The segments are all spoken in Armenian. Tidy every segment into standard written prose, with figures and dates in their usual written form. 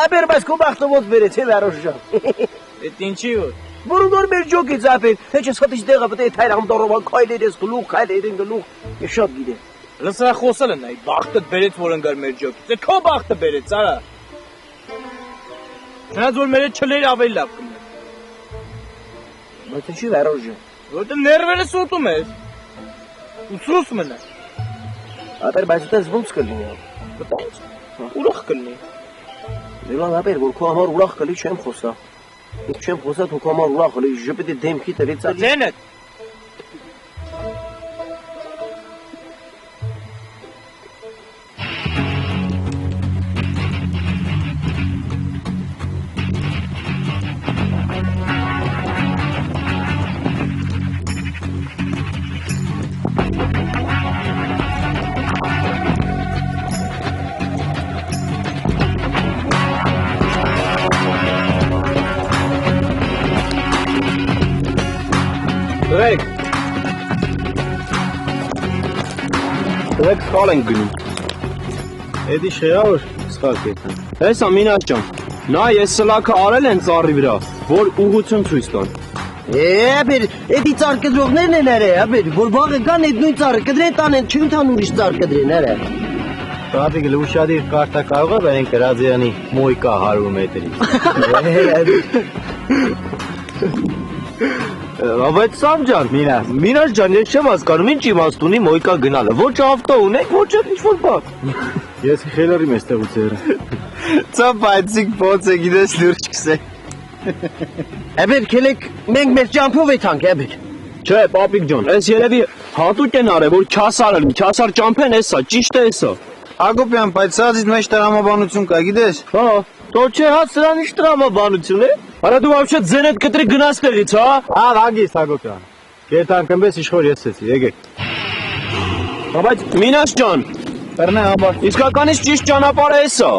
Ապեր բայց քո բախտը ոնց վերեց էլ առոշժան։ Էդ ինչի որ։ Որոնոր մեր ջոկից ապեր, թե չես խտից դեղը պետք է թայրամ դորովան քայլերես գլուխ, քայլերեն գլուխ։ Ես շատ գիտեմ։ Լսրա խոսել են այ բախտը բերեց որ ընկար մեր ջոկից։ Է քո բախտը բերեց, արա։ Չնայած որ մեր չլեր ավելի լավ կներ։ Բայց ինչի առոշժան։ Որտե ներվերը սուտում ես։ Ուսրուս մնա։ Ապեր բայց դες ոնց կլինի։ Ո՞նց։ Ուրախ կլինի։ Լեվան ապեր որ քո համար ուրախ կլի չեմ խոսա։ Ինչ չեմ խոսա դու քո համար ուրախ կլի ժպիտի դեմքի տվեց ալի։ Ձենդ։ Դրեք խալ ենք գնում։ Էդի շեա որ սխալ կետան։ Հեսա մինաճ ջան, նա ես սլաքը արել են ծառի վրա, որ ուղղություն ցույց տան։ Ապեր, էդի ծառ կդրողներն են արե, ապեր, որ վաղը կան այդ նույն ծառը կդրեն տանեն, չընդհան ուրիշ ծառ կդրեն արե։ Բաբիկ լուշադիր կարտա կարող է բերեն գրազյանի մոյկա 100 մետրից։ Բայց Սամ ջան, Մինաս ջան, ես չեմ հասկանում ինչ իմաստ ունի մոյկա գնալը։ Ոչ ավտո ունեք, ոչ էլ ինչ-որ բան։ Ես խելարի մեզ տեղուց երը։ Ծապայցիկ փոց է գիտես լուրջ կսե։ Ապեր, քելեք մենք մեր ճամփով եթանք, ապեր։ Չէ, պապիկ ջան, ես երևի հատուկ են արել, որ չասարել, չասար ճամփեն էսա, ճիշտ է էսա։ Ագոպյան, բայց սազից մեջ տրամաբանություն կա, գիտես։ Հա, թո չէ հա սրան ինչ տրամաբանություն է։ Արա դու вообще ձենդ կտրի գնաց տեղից, հա։ Հա, վագիս Ագոպյան։ Գետան կմբես ինչ որ եսեցի, եկեք։ Բայց Մինաս ջան, Բեռնե ապար։ իսկականից ճիշտ ճանապարհը էսա։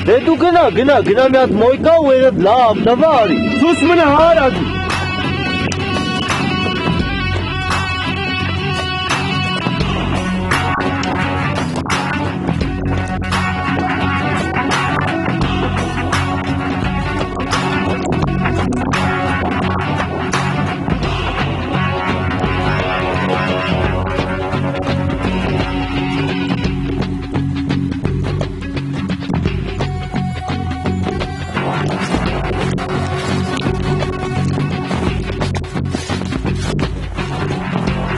Դե դու գնա մի հատ մոյկա ու երդ լավ, նվարի։ Սուս մնա հարա դու։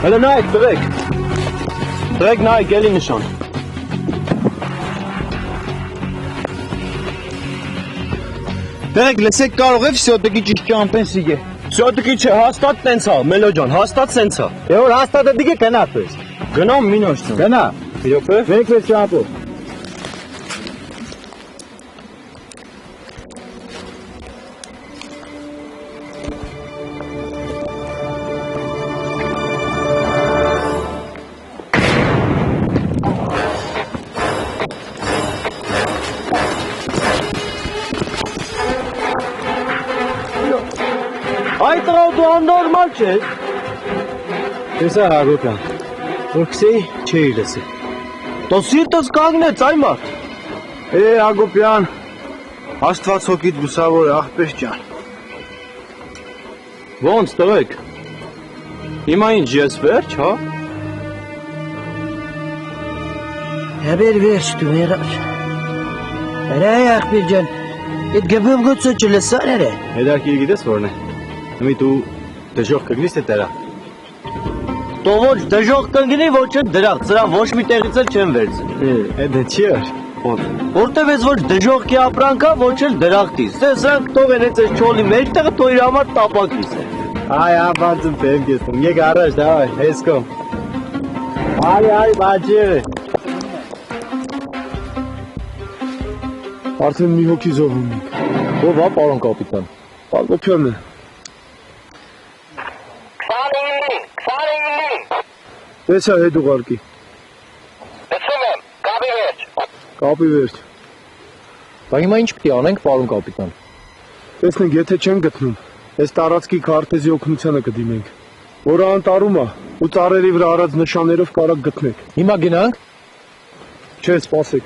Հələ նայեք, տվեք նայեք, էլի նշան։ Դերեք, լսեք կարող է վսյոտիկի ճիշտ ճամպեն սիգե։ Սյոտիկի չէ, հաստատ տենց հա, Մելո ջան, հաստատ սենց հա։ Է որ հաստատը դիգե կնա պես։ Գնամ Մինոս ջան։ Գնա։ Իրոք է։ Մեկ պես ճամպով։ Այ տղա դու աննորմալ չես։ Տեսա Ագոպյան, որ քսեի չէի լսի։ Տո սիրտս կանգնեց այ մարդ։ Ագոպյան, Աստված հոգիդ լուսավոր աղբեր ջան։ Ոնց տվեք։ Հիմա ինչ ես վերջ, հա։ Ապեր վերջ դու մերար։ Հրայ աղբեր ջան, այդ գբով գոցը չլսար էր։ Հետարքի գիտես որն է։ Նմի դու դժող կգնիս է տերա։ Տո ոչ դժող կընկնի, ոչ էլ դրախ, սրա ոչ մի տեղից էլ չեմ վերցնի։ Էդ չի էր։ Որտեվ ես ոչ դժողքի ապրանքա, ոչ էլ դրախտից։ Սրանք տող են այս չոլի մեջտեղը տո իր համար տապակից է։ Այ ապանցում պեմ կեսում, եկ առաջ դավայ, հեսկո։ Այ, բաջերը։ Արդեն մի հոգի զոհում ենք։ Ով հա, պարոն կապիտան։ Ագոպյանն է։ Տեսա հետ ուղարկի։ Լսում եմ, կապի վերջ։ Կապի վերջ։ Բա հիմա ինչ պիտի անենք, պարոն կապիտան։ Տեսնենք, եթե չեն գտնում, այս տարածքի քարտեզի օգնությանը կդիմենք, որը անտարում է ու ծառերի վրա արած նշաններով կարող գտնեք։ Հիմա գնանք։ Չէ, սպասեք։